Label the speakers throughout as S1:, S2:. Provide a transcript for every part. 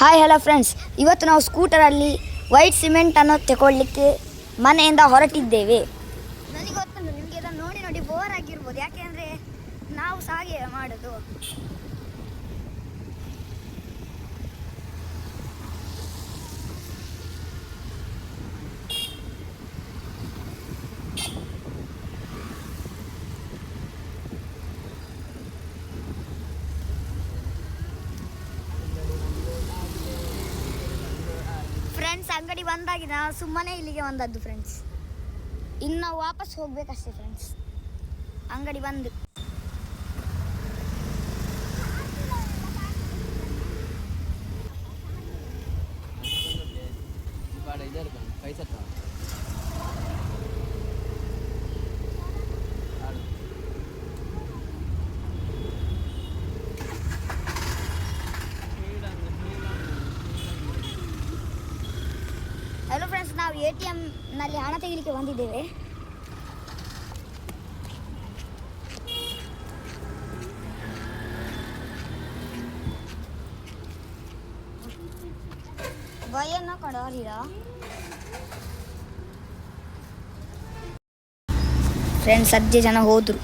S1: Hi hello friends, ಇವತ್ತು ನಾವು ಸ್ಕೂಟರಲ್ಲಿ white ಸಿಮೆಂಟನ್ನು ತಗೊಳ್ಳಿಕ್ಕೆ ಮನೆಯಿಂದ ಹೊರಟಿದ್ದೇವೆ. ನನಗೆ ಗೊತ್ತುಂಟು ನಿಮಗೆ ಇದನ್ನು ನೋಡಿ ನೋಡಿ ಬೋರ್ ಆಗಿರ್ಬೋದು, ಯಾಕೆಂದರೆ ನಾವು ಸಾಗೆ ಮಾಡೋದು. ಫ್ರೆಂಡ್ಸ್, ಅಂಗಡಿ ಬಂದಾಗಿ ನಾವು ಸುಮ್ಮನೆ ಇಲ್ಲಿಗೆ ಬಂದದ್ದು ಫ್ರೆಂಡ್ಸ್. ಇನ್ನು ನಾವು ವಾಪಸ್ ಹೋಗ್ಬೇಕಷ್ಟೇ ಫ್ರೆಂಡ್ಸ್. ಅಂಗಡಿ ಬಂದು ಹಲೋ ಫ್ರೆಂಡ್ಸ್, ನಾವು ATMನಲ್ಲಿ ಹಣ ತೆಗಿಲಿಕ್ಕೆ ಬಂದಿದ್ದೇವೆ. ಭಯನ ಕೊಡೋರಿಲ್ಲ ಫ್ರೆಂಡ್ಸ್, 10 ಜನ ಹೋದ್ರು.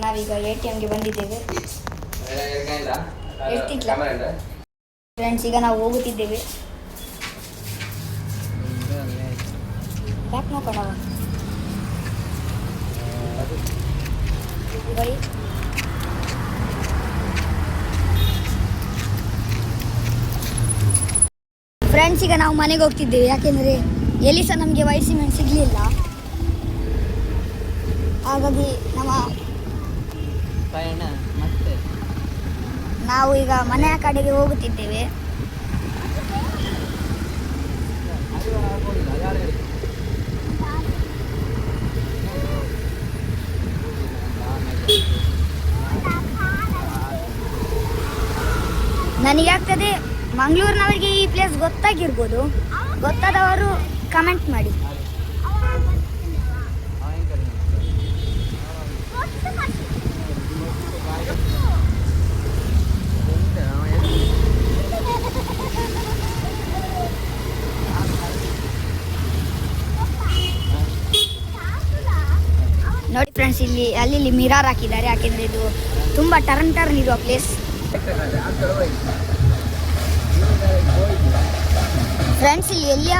S1: ನಾವೀಗ ATMಗೆ ಬಂದಿದ್ದೇವೆ. ಫ್ರೆಂಡ್ಸ್, ಈಗ ನಾವು ಹೋಗುತ್ತಿದ್ದೇವೆ. ಬ್ಯಾಕ್ ನೋಡೋಣ. ಫ್ರೆಂಡ್ಸ್, ಈಗ ನಾವು ಮನೆಗೆ ಹೋಗ್ತಿದ್ದೇವೆ, ಯಾಕೆಂದರೆ ಎಲ್ಲಿ ಸಹ ನಮಗೆ ವೈಟ್ ಸಿಮೆಂಟ್ ಸಿಗಲಿಲ್ಲ. ಹಾಗಾಗಿ ನಾವು ಈಗ ಮನೆಯ ಕಡೆಗೆ ಹೋಗುತ್ತಿದ್ದೇವೆ. ನನಗಾಗ್ತದೆ ಮಂಗಳೂರಿನವರಿಗೆ ಈ ಪ್ಲೇಸ್ ಗೊತ್ತಾಗಿರ್ಬೋದು. ಗೊತ್ತಾದವರು ಕಮೆಂಟ್ ಮಾಡಿ. ನೋಡಿ ಫ್ರೆಂಡ್ಸ್, ಅಲ್ಲಿ ಮಿರಾರ್ ಹಾಕಿದ್ದಾರೆ, ಯಾಕೆಂದರೆ ಇದು ತುಂಬ ಟರ್ನ್ ಇರುವ ಪ್ಲೇಸ್. ಫ್ರೆಂಡ್ಸ್, ಇಲ್ಲಿ ಎಲ್ಲಿಯ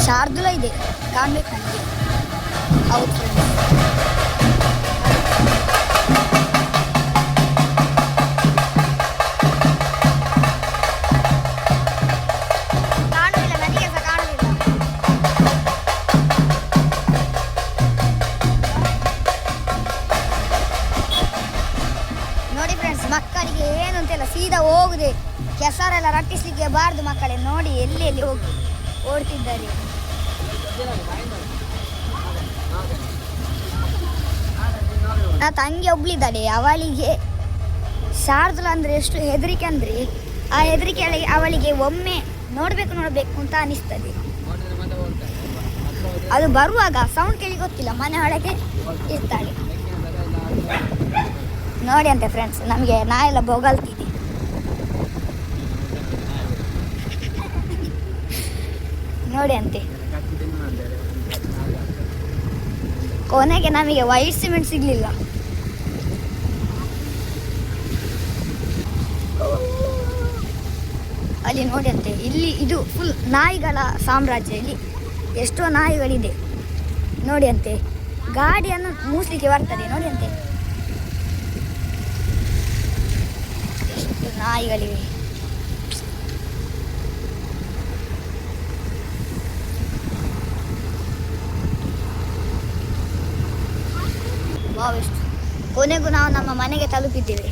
S1: ಶಾರ್ದುಲ ಇದೆ, ಕಾಣ್ಬೇಕು ನನಗೆ. ಹೌದು ಫ್ರೆಂಡ್ಸ್, ಕಾಣುವುದಿಲ್ಲ, ನನಗೆ ಸಹ ಕಾಣುವುದಿಲ್ಲ. ನೋಡಿ ಫ್ರೆಂಡ್ಸ್, ಮಕ್ಕಳಿಗೆ ಏನು ಅಂತೆಲ್ಲ ಸೀದಾ ಹೋಗುದೆ, ಕೆಸರೆಲ್ಲ ರಟ್ಟಿಸ್ಲಿಕ್ಕೆ ಬಾರ್ದು ಮಕ್ಕಳೇ. ನೋಡಿ ಎಲ್ಲಿ ಹೋಗಿ ಓಡ್ತಿದ್ದಾರೆ. ನನ್ನ ತಂಗಿ ಒಬ್ಳಿದ್ದಾಳೆ, ಅವಳಿಗೆ ಶಾರ್ದುಲ ಅಂದರೆ ಎಷ್ಟು ಹೆದರಿಕೆ ಅಂದರೆ ಆ ಹೆದರಿಕೆ ಅವಳಿಗೆ ಒಮ್ಮೆ ನೋಡಬೇಕು ಅಂತ ಅನಿಸ್ತದೆ. ಅದು ಬರುವಾಗ ಸೌಂಡ್ ಕೇಳಿ ಗೊತ್ತಿಲ್ಲ, ಮನೆ ಒಳಗೆ ಇರ್ತಾಳೆ. ನೋಡಿ ಅಂತೆ ಫ್ರೆಂಡ್ಸ್, ನಮಗೆ ನಾಯೆಲ್ಲ ಬೊಗಳ್ತಿದೆ. ನೋಡಿ ಅಂತೆ. ಕೊನೆಗೆ ನಮಗೆ ವೈಟ್ ಸಿಮೆಂಟ್ ಸಿಗಲಿಲ್ಲ. ಅಲ್ಲಿ ನೋಡಿ ಅಂತೆ, ಇಲ್ಲಿ ಇದು ಫುಲ್ ನಾಯಿಗಳ ಸಾಮ್ರಾಜ್ಯ. ಇಲ್ಲಿ ಎಷ್ಟೋ ನಾಯಿಗಳಿದೆ. ನೋಡಿ ಅಂತೆ, ಗಾಡಿಯನ್ನು ಮೂಸಲಿಕ್ಕೆ ಬರ್ತದೆ. ನೋಡಿ ಅಂತೆ, ಎಷ್ಟು ನಾಯಿಗಳಿವೆ. ಎಷ್ಟು ಕೊನೆಗೂ ನಾವು ನಮ್ಮ ಮನೆಗೆ ತಲುಪಿದ್ದೇವೆ.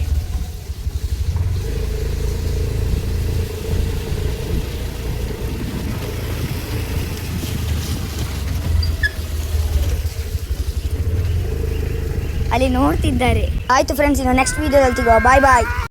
S1: ಅಲ್ಲಿ ನೋಡ್ತಿದ್ದಾರೆ. ಆಯ್ತು ಫ್ರೆಂಡ್ಸ್, ಇನ್ನು ನೆಕ್ಸ್ಟ್ ವಿಡಿಯೋದಲ್ಲಿ ಸಿಗುವ. ಬಾಯ್ ಬಾಯ್.